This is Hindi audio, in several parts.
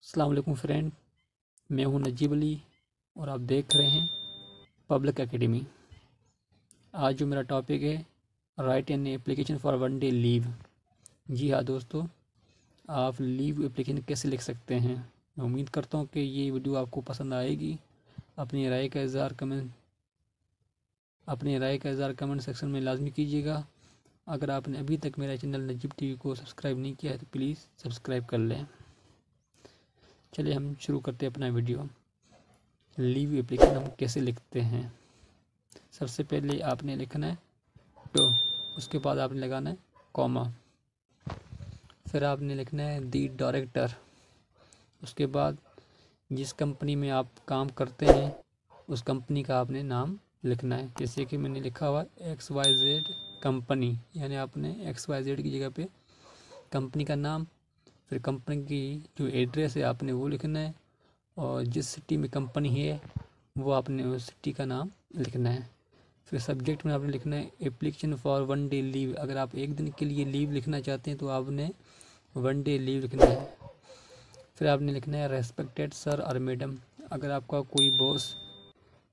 अस्सलाम वालेकुम फ्रेंड, मैं हूं नजीब अली और आप देख रहे हैं पब्लिक एकेडमी। आज जो मेरा टॉपिक है write an application for one day leave. जी हाँ दोस्तों, आप लीव एप्लीकेशन कैसे लिख सकते हैं। मैं उम्मीद करता हूं कि ये वीडियो आपको पसंद आएगी। अपनी राय का इज़हार कमेंट सेक्शन में लाजमी कीजिएगा। अगर आपने अभी तक मेरा चैनल नजीब टीवी को सब्सक्राइब नहीं किया है तो प्लीज़ सब्सक्राइब कर लें। चलिए हम शुरू करते हैं अपना वीडियो। लीव एप्लीकेशन हम कैसे लिखते हैं। सबसे पहले आपने लिखना है तो उसके बाद आपने लगाना है कॉमा, फिर आपने लिखना है दी डायरेक्टर। उसके बाद जिस कंपनी में आप काम करते हैं उस कंपनी का आपने नाम लिखना है। जैसे कि मैंने लिखा हुआ XYZ कंपनी, यानी आपने XYZ की जगह पे कंपनी का नाम, फिर कंपनी की जो एड्रेस है आपने वो लिखना है, और जिस सिटी में कंपनी है वो आपने उस सिटी का नाम लिखना है। फिर सब्जेक्ट में आपने लिखना है application for one day leave. अगर आप एक दिन के लिए लीव लिखना चाहते हैं तो आपने वन डे लीव लिखना है। फिर आपने लिखना है रेस्पेक्टेड सर और मैडम। अगर आपका कोई बॉस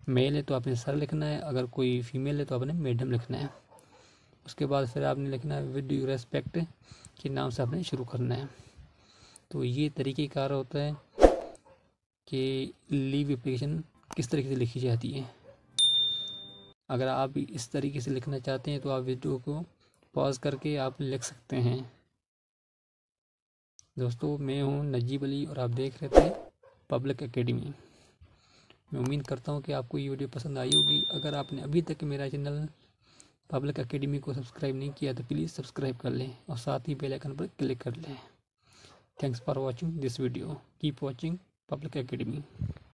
मेल है तो आपने सर लिखना है, अगर कोई फीमेल है तो आपने मैडम लिखना है। उसके बाद फिर आपने लिखना है विद ड्यू रेस्पेक्ट के नाम से आपने शुरू करना है। तो ये तरीक़ेकार होता है कि लीव एप्लीकेशन किस तरीके से लिखी जाती है। अगर आप इस तरीके से लिखना चाहते हैं तो आप वीडियो को पॉज करके आप लिख सकते हैं। दोस्तों, मैं हूं नजीब अली और आप देख रहे थे पब्लिक एकेडमी। मैं उम्मीद करता हूं कि आपको ये वीडियो पसंद आई होगी। अगर आपने अभी तक मेरा चैनल पब्लिक एकेडमी को सब्सक्राइब नहीं किया तो प्लीज़ सब्सक्राइब कर लें और साथ ही बेल आइकन पर क्लिक कर लें। Thanks for watching this video. Keep watching public academy.